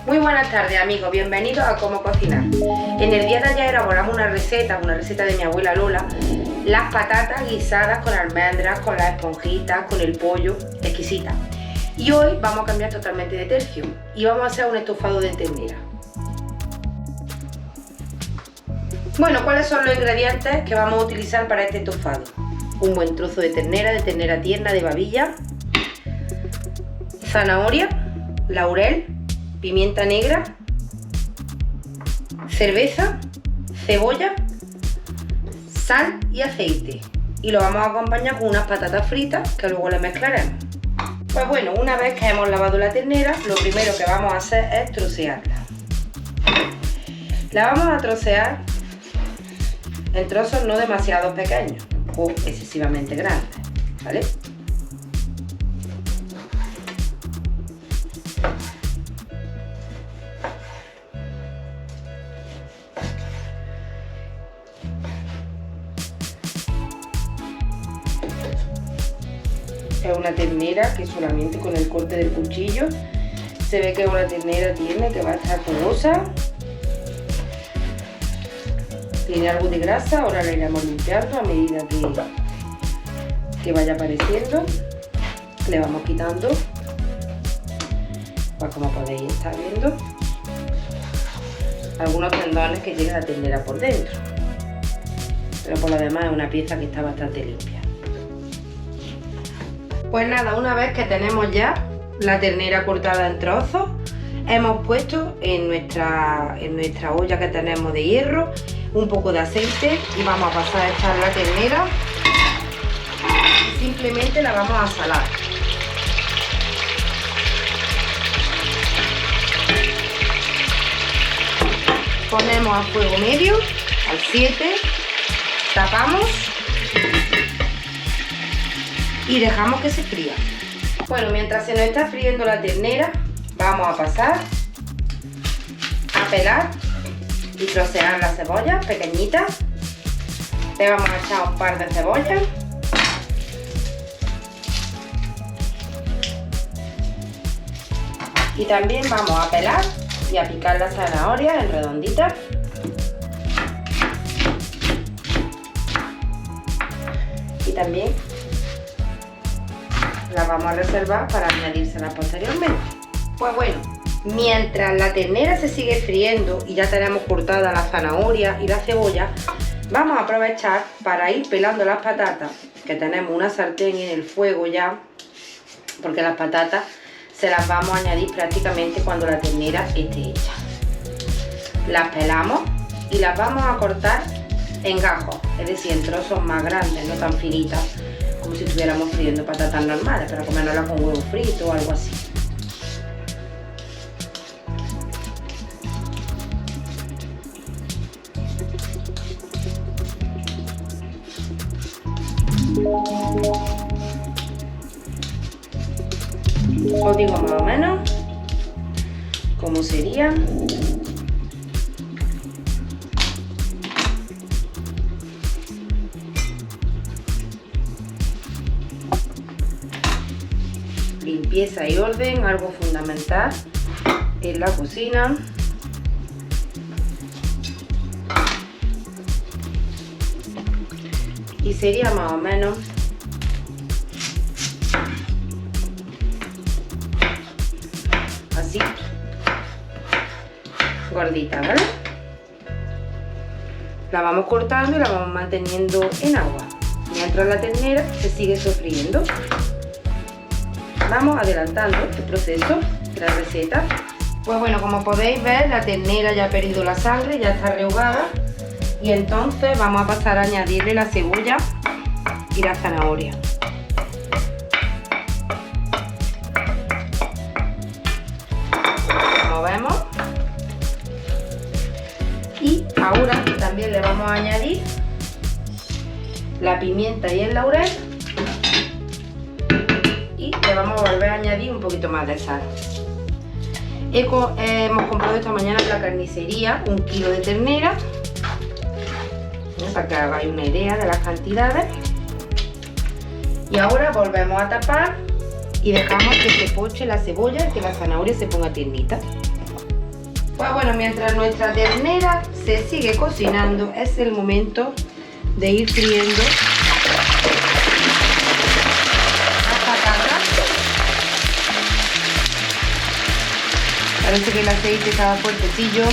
Muy buenas tardes amigos, bienvenidos a Cómo Cocinar. En el día de ayer elaboramos una receta de mi abuela Lola, las patatas guisadas con almendras, con las esponjitas, con el pollo, exquisita. Y hoy vamos a cambiar totalmente de tercio y vamos a hacer un estofado de ternera. Bueno, ¿cuáles son los ingredientes que vamos a utilizar para este estofado? Un buen trozo de ternera tierna de babilla, zanahoria, laurel, pimienta negra, cerveza, cebolla, sal y aceite. Y lo vamos a acompañar con unas patatas fritas que luego le mezclaremos. Pues bueno, una vez que hemos lavado la ternera, lo primero que vamos a hacer es trocearla. La vamos a trocear en trozos no demasiado pequeños o excesivamente grandes, ¿vale? Es una ternera que solamente con el corte del cuchillo se ve que es una ternera tierna que va a estar jugosa. Tiene algo de grasa, ahora la iremos limpiando a medida que vaya apareciendo. Le vamos quitando, pues como podéis estar viendo, algunos tendones que tiene la ternera por dentro. Pero por lo demás es una pieza que está bastante limpia. Pues nada, una vez que tenemos ya la ternera cortada en trozos, hemos puesto en nuestra olla que tenemos de hierro un poco de aceite y vamos a pasar a echar la ternera y simplemente la vamos a salar. Ponemos a fuego medio, al 7, tapamos y dejamos que se fría. Bueno, mientras se nos está friendo la ternera, vamos a pasar a pelar y trocear las cebollas pequeñitas. Le vamos a echar un par de cebollas. Y también vamos a pelar y a picar las zanahorias en redonditas. Y también las vamos a reservar para añadírselas posteriormente. Pues bueno, mientras la ternera se sigue friendo y ya tenemos cortada la zanahoria y la cebolla, vamos a aprovechar para ir pelando las patatas, que tenemos una sartén en el fuego ya, porque las patatas se las vamos a añadir prácticamente cuando la ternera esté hecha. Las pelamos y las vamos a cortar en gajos, es decir, en trozos más grandes, no tan finitas como si estuviéramos friendo patatas normales, para comérnoslas con huevo frito o algo así. Os digo más o menos cómo sería. Limpieza y orden, algo fundamental en la cocina. Y sería más o menos así, gordita, ¿vale? La vamos cortando y la vamos manteniendo en agua mientras la ternera se sigue sofriendo. Vamos adelantando el proceso de la receta. Pues bueno, como podéis ver, la ternera ya ha perdido la sangre, ya está rehogada. Y entonces vamos a pasar a añadirle la cebolla y la zanahoria. Como vemos. Y ahora también le vamos a añadir la pimienta y el laurel. Y le vamos a volver a añadir un poquito más de sal. Hemos comprado esta mañana en la carnicería 1 kilo de ternera, para que hagáis una idea de las cantidades. Y ahora volvemos a tapar y dejamos que se poche la cebolla y que la zanahoria se ponga tiernita. Pues bueno, mientras nuestra ternera se sigue cocinando, es el momento de ir friendo las patatas. Parece que el aceite estaba fuertecillo.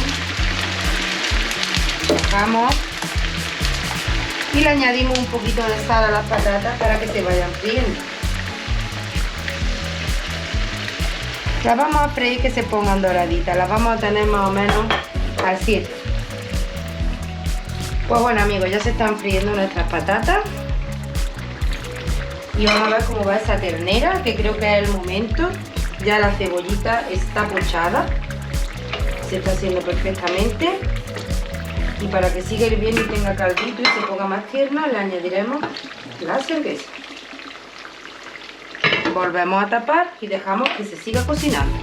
Bajamos y le añadimos un poquito de sal a las patatas para que se vayan friendo. Las vamos a freír que se pongan doraditas, las vamos a tener más o menos al 7. Pues bueno amigos, ya se están friendo nuestras patatas y vamos a ver cómo va esa ternera, que creo que es el momento. Ya la cebollita está pochada, se está haciendo perfectamente, y para que siga hirviendo y tenga caldito y se ponga más tierna, le añadiremos la cerveza. Volvemos a tapar y dejamos que se siga cocinando.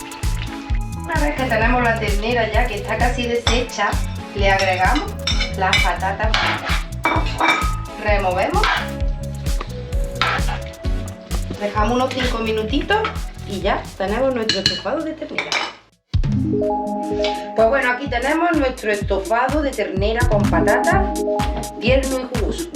Una vez que tenemos la ternera ya que está casi deshecha, le agregamos las patatas fritas. Removemos, dejamos unos 5 minutitos y ya tenemos nuestro estofado de ternera. Pues bueno, aquí tenemos nuestro estofado de ternera con patatas, tierno y jugoso.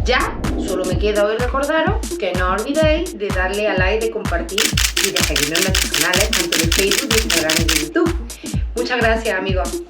Ya solo me queda hoy recordaros que no olvidéis de darle a like, de compartir y de seguirnos en nuestros canales, tanto de Facebook, de Instagram y de YouTube. Muchas gracias amigos.